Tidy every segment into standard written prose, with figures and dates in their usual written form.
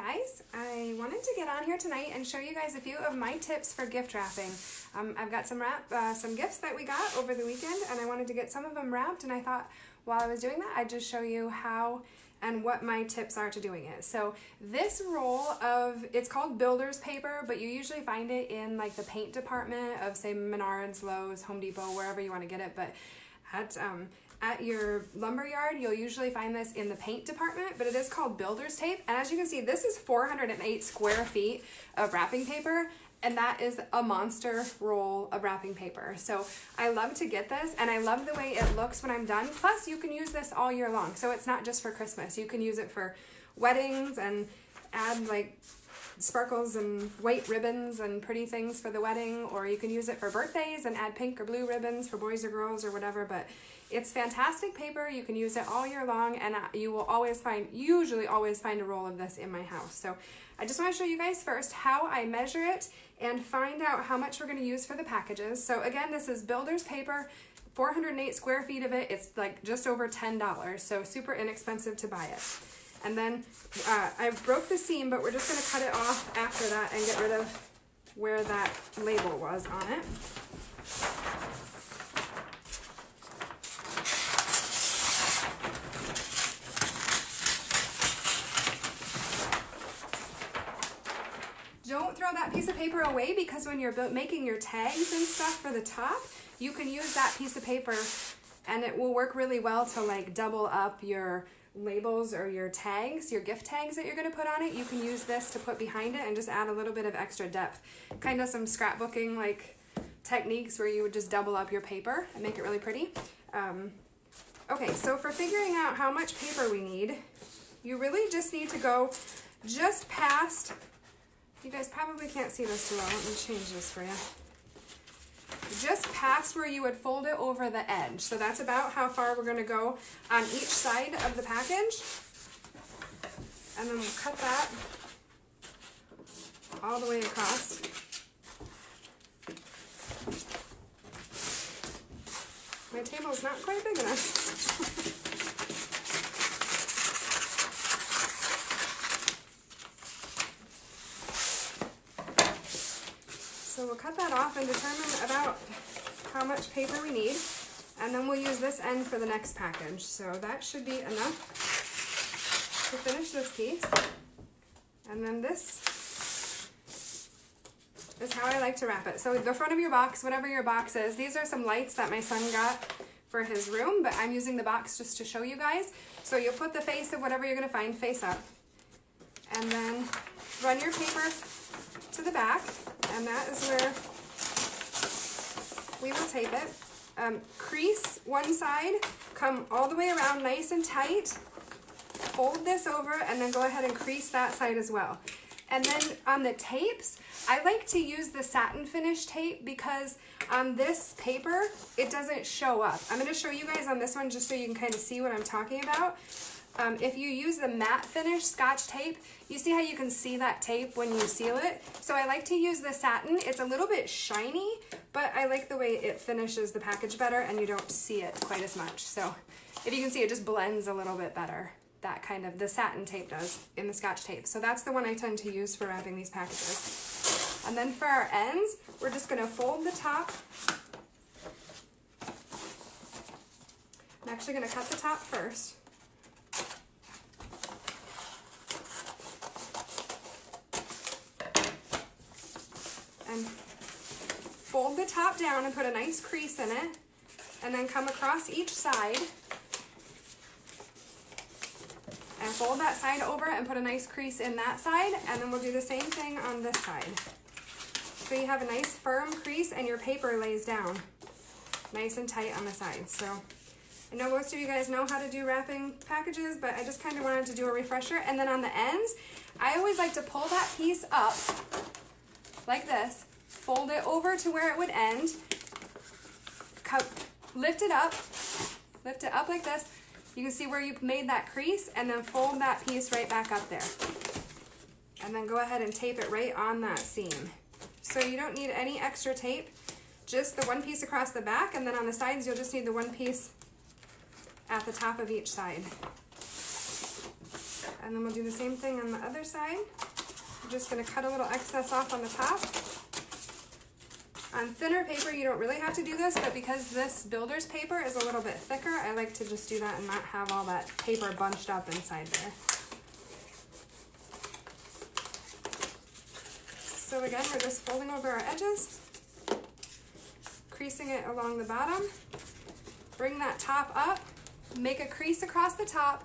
guys, I wanted to get on here tonight and show you guys a few of my tips for gift wrapping. I've got some gifts that we got over the weekend, and I wanted to get some of them wrapped, and I thought while I was doing that I'd just show you how and what my tips are to doing it. So this roll of, it's called builder's paper, but you usually find it in like the paint department of, say, Menards, Lowe's, Home Depot, wherever you want to get it. But at your lumber yard, you'll usually find this in the paint department, but it is called builder's tape. And as you can see, this is 408 square feet of wrapping paper, and that is a monster roll of wrapping paper. So I love to get this, and I love the way it looks when I'm done. Plus, you can use this all year long, so it's not just for Christmas. You can use it for weddings and add like sparkles and white ribbons and pretty things for the wedding, or you can use it for birthdays and add pink or blue ribbons for boys or girls or whatever. But it's fantastic paper. You can use it all year long, and you will usually always find a roll of this in my house. So I just want to show you guys first how I measure it and find out how much we're going to use for the packages. So again, this is builder's paper, 408 square feet of it. It's like just over $10, so super inexpensive to buy it. And then I broke the seam, but we're just going to cut it off after that and get rid of where that label was on it. Don't throw that piece of paper away, because when you're making your tags and stuff for the top, you can use that piece of paper and it will work really well to like double up your labels or your tags, your gift tags that you're going to put on it. You can use this to put behind it and just add a little bit of extra depth. Kind of some scrapbooking like techniques where you would just double up your paper and make it really pretty. Okay, so for figuring out how much paper we need, you really just need to go just past, you guys probably can't see this too well, let me change this for you. Just past where you would fold it over the edge. So that's about how far we're going to go on each side of the package. And then we'll cut that all the way across. My table's not quite big enough. So we'll cut that off and determine about how much paper we need, and then we'll use this end for the next package. So that should be enough to finish this piece. And then this is how I like to wrap it. So the front of your box, whatever your box is, these are some lights that my son got for his room, but I'm using the box just to show you guys. So you'll put the face of whatever you're going to find face up, and then run your paper to the back, and that is where we will tape it. Crease one side, come all the way around nice and tight, fold this over, and then go ahead and crease that side as well. And then on the tapes, I like to use the satin finish tape, because on this paper, it doesn't show up. I'm going to show you guys on this one just so you can kind of see what I'm talking about. If you use the matte finish Scotch tape, you see how you can see that tape when you seal it? So I like to use the satin. It's a little bit shiny, but I like the way it finishes the package better and you don't see it quite as much. So if you can see, it just blends a little bit better. That kind of, the satin tape does in the Scotch tape. So that's the one I tend to use for wrapping these packages. And then for our ends, we're just going to fold the top. I'm actually going to cut the top first. And fold the top down and put a nice crease in it, and then come across each side and fold that side over and put a nice crease in that side, and then we'll do the same thing on this side. So you have a nice firm crease and your paper lays down nice and tight on the sides. So I know most of you guys know how to do wrapping packages, but I just kind of wanted to do a refresher. And then on the ends, I always like to pull that piece up like this, fold it over to where it would end, lift it up like this. You can see where you made that crease, and then fold that piece right back up there. And then go ahead and tape it right on that seam. So you don't need any extra tape, just the one piece across the back, and then on the sides you'll just need the one piece at the top of each side. And then we'll do the same thing on the other side. I'm just gonna cut a little excess off on the top. On thinner paper, you don't really have to do this, but because this builder's paper is a little bit thicker, I like to just do that and not have all that paper bunched up inside there. So again, we're just folding over our edges, creasing it along the bottom. Bring that top up, make a crease across the top,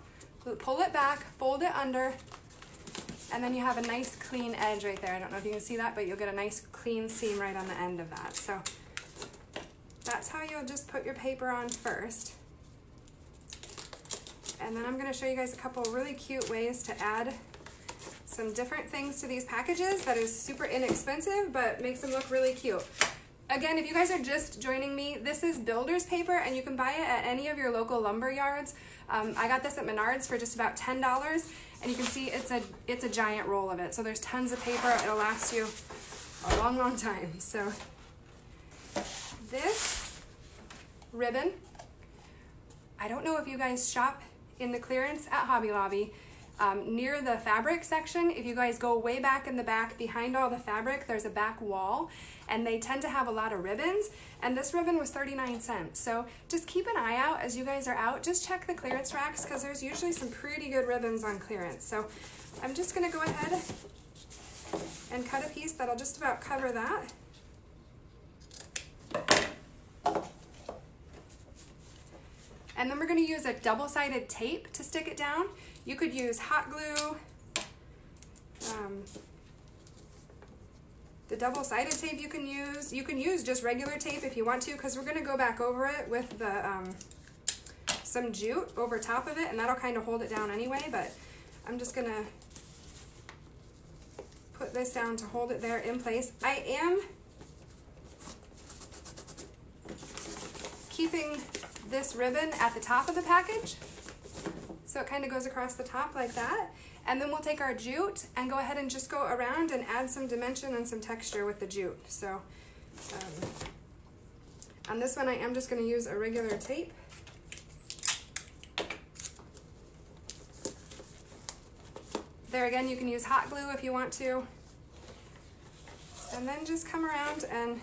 pull it back, fold it under, and then you have a nice clean edge right there. I don't know if you can see that, but you'll get a nice clean seam right on the end of that. So that's how you'll just put your paper on first. And then I'm gonna show you guys a couple really cute ways to add some different things to these packages that is super inexpensive, but makes them look really cute. Again, if you guys are just joining me, this is builder's paper and you can buy it at any of your local lumber yards. I got this at Menards for just about $10, and you can see it's a giant roll of it. So there's tons of paper. It'll last you a long, long time. So this ribbon, I don't know if you guys shop in the clearance at Hobby Lobby. Near the fabric section, if you guys go way back in the back behind all the fabric, there's a back wall, and they tend to have a lot of ribbons, and this ribbon was 39 cents. So just keep an eye out as you guys are out. Just check the clearance racks because there's usually some pretty good ribbons on clearance. So I'm just gonna go ahead and cut a piece that'll just about cover that. And then we're gonna use a double-sided tape to stick it down. You could use hot glue. The double-sided tape you can use just regular tape if you want to, because we're gonna go back over it with the some jute over top of it, and that'll kind of hold it down anyway, but I'm just gonna put this down to hold it there in place. I am keeping this ribbon at the top of the package, so it kind of goes across the top like that. And then we'll take our jute and go ahead and just go around and add some dimension and some texture with the jute. So on this one, I am just going to use a regular tape. There again, you can use hot glue if you want to. And then just come around and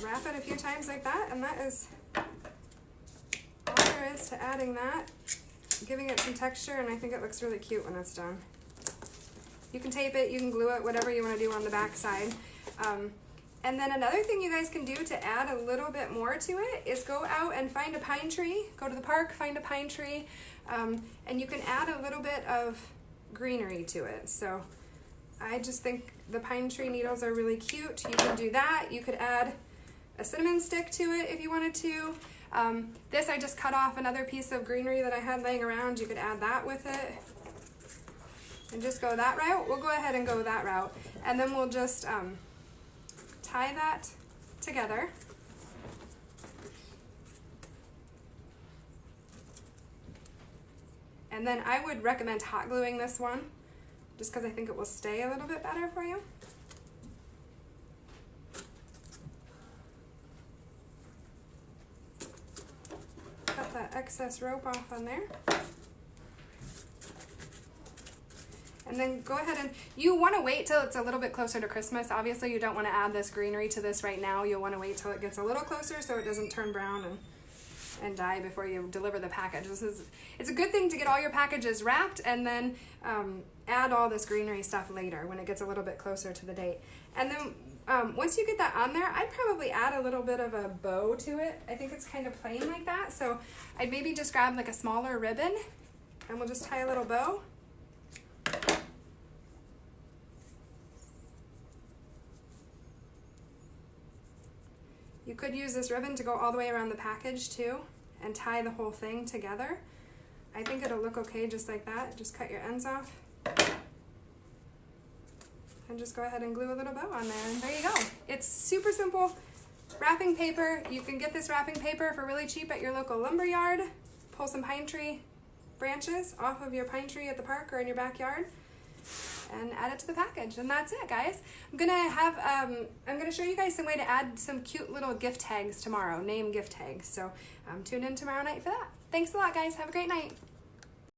wrap it a few times like that, and that is all there is to adding that, giving it some texture, and I think it looks really cute when it's done. You can tape it, you can glue it, whatever you want to do on the back side. And then another thing you guys can do to add a little bit more to it is go out and find a pine tree, go to the park, find a pine tree, and you can add a little bit of greenery to it. So I just think the pine tree needles are really cute. You can do that. You could add a cinnamon stick to it if you wanted to. This I just cut off another piece of greenery that I had laying around. You could add that with it and just go that route. We'll go ahead and go that route, and then we'll just tie that together. And then I would recommend hot gluing this one just because I think it will stay a little bit better for you. Cut that excess rope off on there. And then go ahead and, you want to wait till it's a little bit closer to Christmas. Obviously you don't want to add this greenery to this right now. You'll want to wait till it gets a little closer so it doesn't turn brown and die before you deliver the package. It's a good thing to get all your packages wrapped and then add all this greenery stuff later when it gets a little bit closer to the date. And then once you get that on there, I'd probably add a little bit of a bow to it. I think it's kind of plain like that, so I'd maybe just grab like a smaller ribbon and we'll just tie a little bow. You could use this ribbon to go all the way around the package too and tie the whole thing together. I think it'll look okay just like that. Just cut your ends off and just go ahead and glue a little bow on there, and there you go. It's super simple wrapping paper. You can get this wrapping paper for really cheap at your local lumber yard. Pull some pine tree branches off of your pine tree at the park or in your backyard and add it to the package. And that's it, guys. I'm gonna show you guys some way to add some cute little gift tags tomorrow, name gift tags. So tune in tomorrow night for that. Thanks a lot, guys. Have a great night.